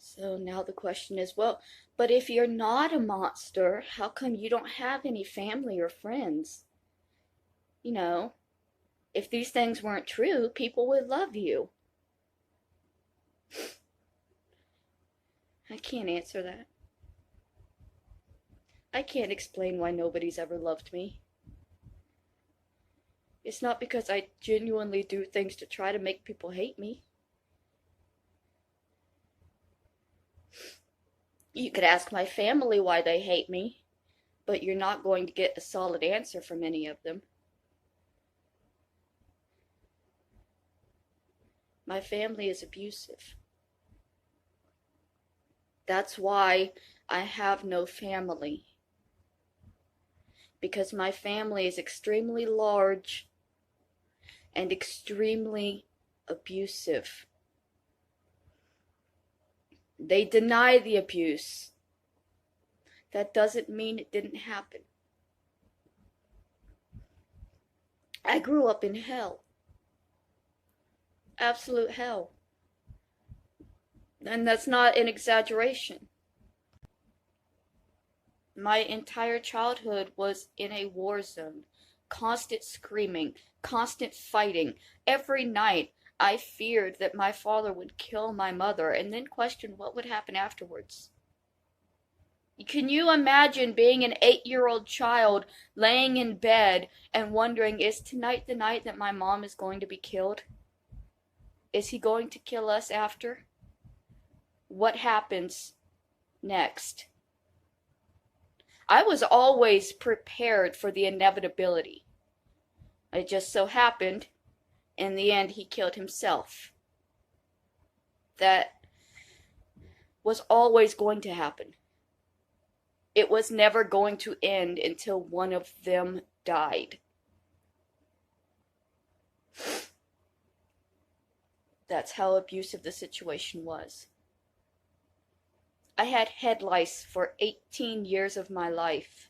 So now the question is, well, but if you're not a monster, how come you don't have any family or friends? You know, if these things weren't true, people would love you. I can't answer that. I can't explain why nobody's ever loved me. It's not because I genuinely do things to try to make people hate me. You could ask my family why they hate me, but you're not going to get a solid answer from any of them. My family is abusive. That's why I have no family. Because my family is extremely large and extremely abusive. They deny the abuse. That doesn't mean it didn't happen. I grew up in hell. Absolute hell. And that's not an exaggeration. My entire childhood was in a war zone. Constant screaming, constant fighting. Every night I feared that my father would kill my mother and then question what would happen afterwards. Can you imagine being an 8-year-old child laying in bed and wondering, is tonight the night that my mom is going to be killed? Is he going to kill us after? What happens next? I was always prepared for the inevitability. It just so happened, in the end, he killed himself. That was always going to happen. It was never going to end until one of them died. That's how abusive the situation was. I had head lice for 18 years of my life.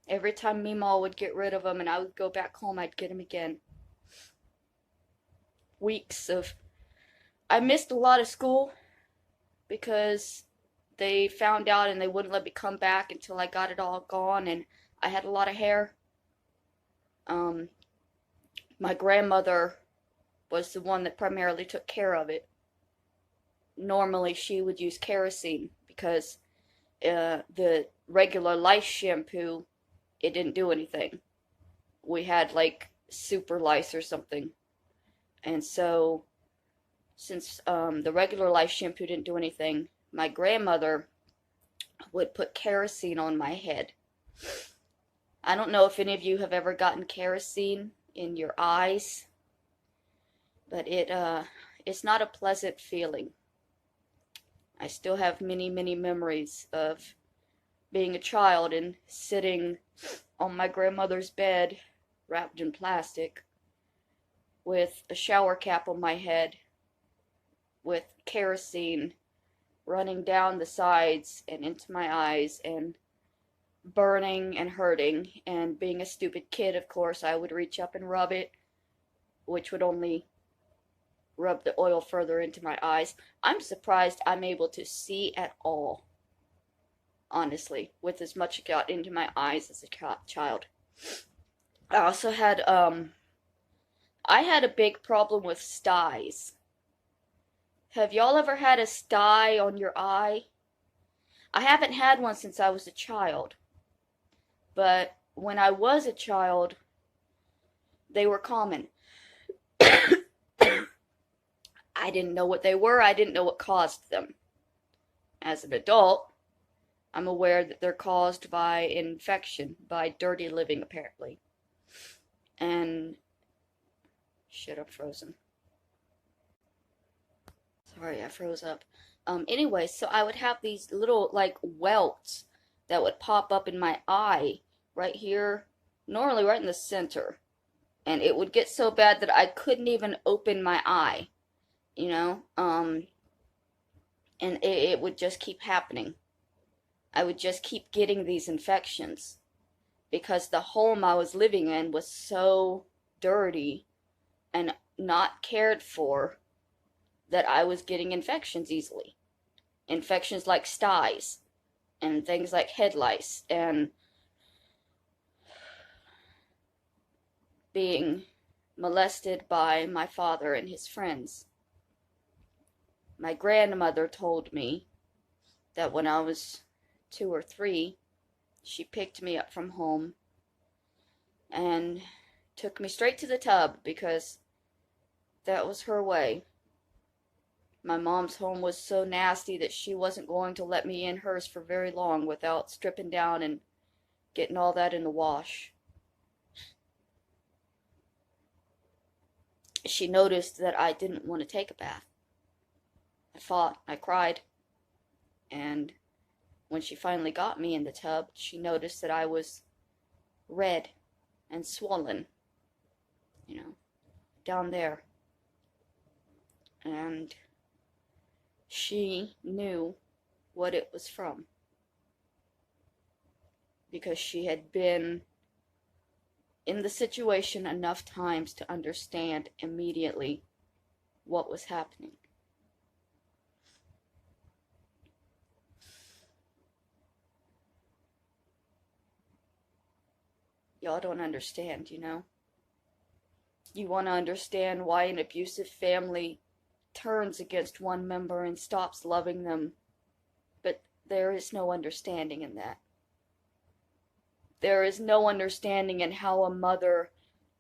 Every time Meemaw would get rid of them and I would go back home, I'd get them again. Weeks of... I missed a lot of school because they found out and they wouldn't let me come back until I got it all gone, and I had a lot of hair. My grandmother was the one that primarily took care of it. Normally she would use kerosene because the regular lice shampoo, it didn't do anything. We had like super lice or something. And so since the regular lice shampoo didn't do anything, my grandmother would put kerosene on my head. I don't know if any of you have ever gotten kerosene in your eyes, but it's not a pleasant feeling. I still have many, many memories of being a child and sitting on my grandmother's bed, wrapped in plastic, with a shower cap on my head, with kerosene running down the sides and into my eyes, and burning and hurting. And being a stupid kid, of course, I would reach up and rub it, which would only rub the oil further into my eyes. I'm surprised I'm able to see at all, honestly, with as much got into my eyes as a child. I also had I had a big problem with styes. Have y'all ever had a sty on your eye? I haven't had one since I was a child, but when I was a child, they were common. I didn't know what they were. I didn't know what caused them. As an adult, I'm aware that they're caused by infection, by dirty living, apparently. And shit, I'm frozen. Sorry, I froze up. Anyway, so I would have these little, like, welts that would pop up in my eye right here, normally right in the center. And it would get so bad that I couldn't even open my eye, you know? And it would just keep happening. I would just keep getting these infections because the home I was living in was so dirty and not cared for that I was getting infections easily. Infections like styes and things like head lice and being molested by my father and his friends. My grandmother told me that when I was 2 or 3, she picked me up from home and took me straight to the tub because that was her way. My mom's home was so nasty that she wasn't going to let me in hers for very long without stripping down and getting all that in the wash. She noticed that I didn't want to take a bath. I fought, I cried, and when she finally got me in the tub, she noticed that I was red and swollen, down there. And she knew what it was from, because she had been in the situation enough times to understand immediately what was happening. Y'all don't understand, You want to understand why an abusive family turns against one member and stops loving them, but there is no understanding in that. There is no understanding in how a mother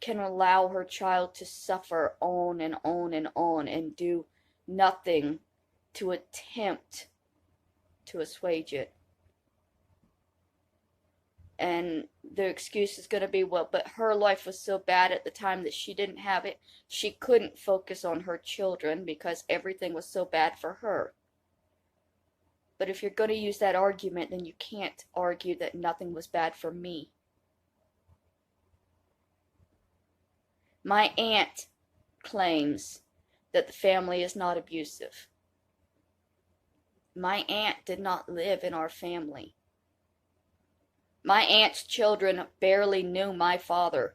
can allow her child to suffer on and on and on and do nothing to attempt to assuage it. And the excuse is going to be, well, but her life was so bad at the time that she didn't have it. She couldn't focus on her children because everything was so bad for her. But if you're going to use that argument, then you can't argue that nothing was bad for me. My aunt claims that the family is not abusive. My aunt did not live in our family. My aunt's children barely knew my father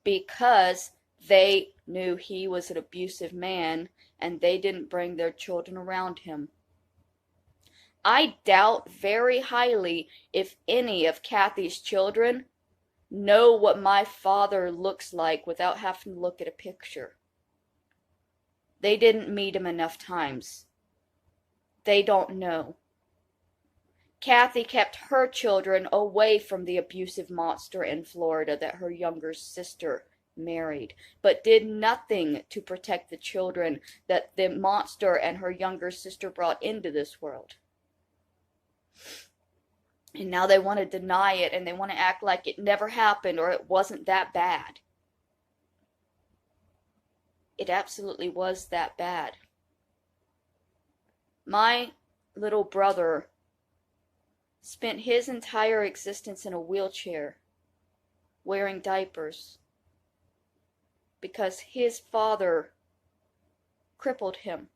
because they knew he was an abusive man and they didn't bring their children around him. I doubt very highly if any of Kathy's children know what my father looks like without having to look at a picture. They didn't meet him enough times. They don't know. Kathy kept her children away from the abusive monster in Florida that her younger sister married, but did nothing to protect the children that the monster and her younger sister brought into this world. And now they want to deny it, and they want to act like it never happened or it wasn't that bad. It absolutely was that bad. My little brother spent his entire existence in a wheelchair, wearing diapers, because his father crippled him.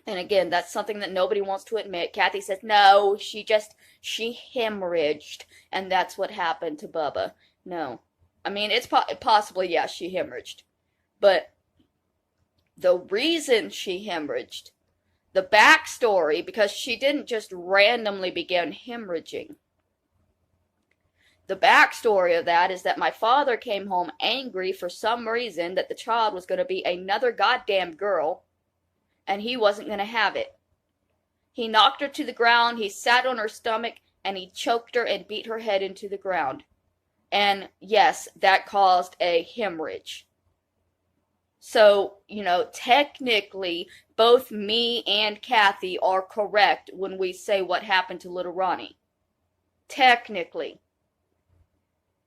And again, that's something that nobody wants to admit. Kathy says, no, she hemorrhaged, and that's what happened to Bubba. No. I mean, it's possibly, yeah, she hemorrhaged. But the reason she hemorrhaged, the backstory, because she didn't just randomly begin hemorrhaging. The backstory of that is that my father came home angry for some reason that the child was going to be another goddamn girl, and he wasn't going to have it. He knocked her to the ground, he sat on her stomach, and he choked her and beat her head into the ground. And yes, that caused a hemorrhage. So, technically, both me and Kathy are correct when we say what happened to little Ronnie. Technically.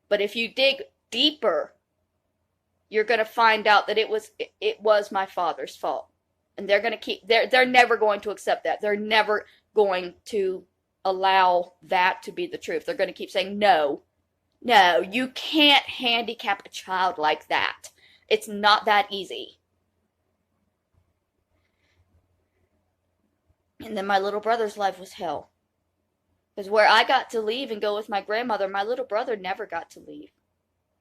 But if you dig deeper, you're going to find out that it was my father's fault. And they're never going to accept that. They're never going to allow that to be the truth. They're going to keep saying, no, you can't handicap a child like that. It's not that easy. And then my little brother's life was hell. Because where I got to leave and go with my grandmother, my little brother never got to leave.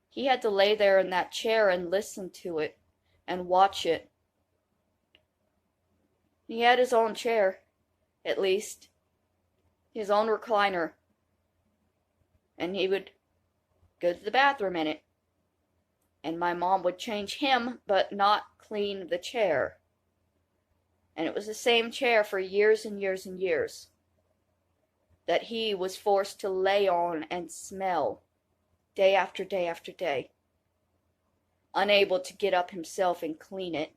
He had to lay there in that chair and listen to it and watch it. He had his own chair, at least, his own recliner, and he would go to the bathroom in it. And my mom would change him, but not clean the chair. And it was the same chair for years and years and years that he was forced to lay on and smell day after day after day, unable to get up himself and clean it.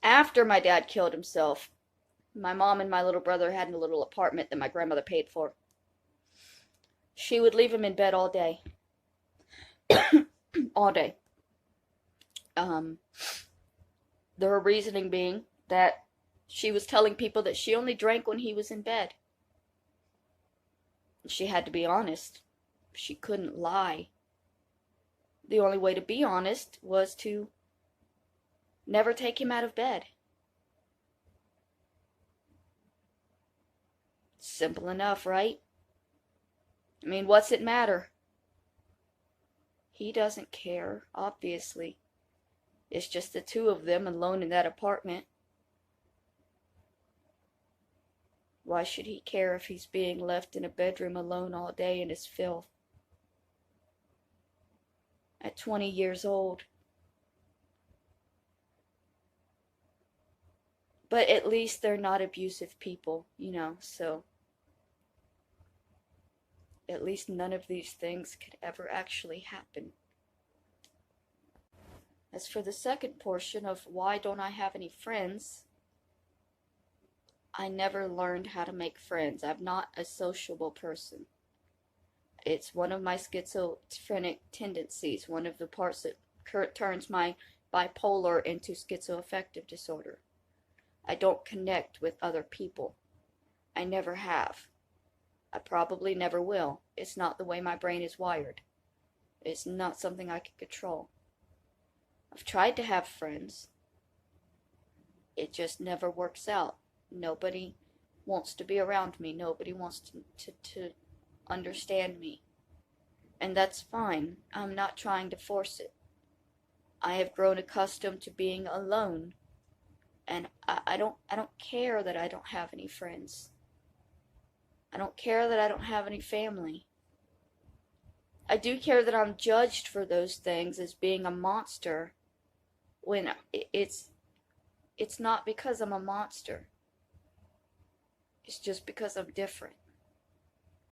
After my dad killed himself, my mom and my little brother had a little apartment that my grandmother paid for. She would leave him in bed all day. All day. Her reasoning being that she was telling people that she only drank when he was in bed. She had to be honest. She couldn't lie. The only way to be honest was to never take him out of bed. Simple enough, right? I mean, what's it matter? He doesn't care, obviously. It's just the two of them alone in that apartment. Why should he care if he's being left in a bedroom alone all day in his filth? At 20 years old. But at least they're not abusive people, so at least none of these things could ever actually happen. As for the second portion of why don't I have any friends, I never learned how to make friends. I'm not a sociable person. It's one of my schizophrenic tendencies, one of the parts that turns my bipolar into schizoaffective disorder. I don't connect with other people. I never have. I probably never will. It's not the way my brain is wired. It's not something I can control. I've tried to have friends. It just never works out. Nobody wants to be around me. Nobody wants to understand me. And that's fine. I'm not trying to force it. I have grown accustomed to being alone. And I don't care that I don't have any friends. I don't care that I don't have any family. I do care that I'm judged for those things as being a monster when it's not because I'm a monster. It's just because I'm different.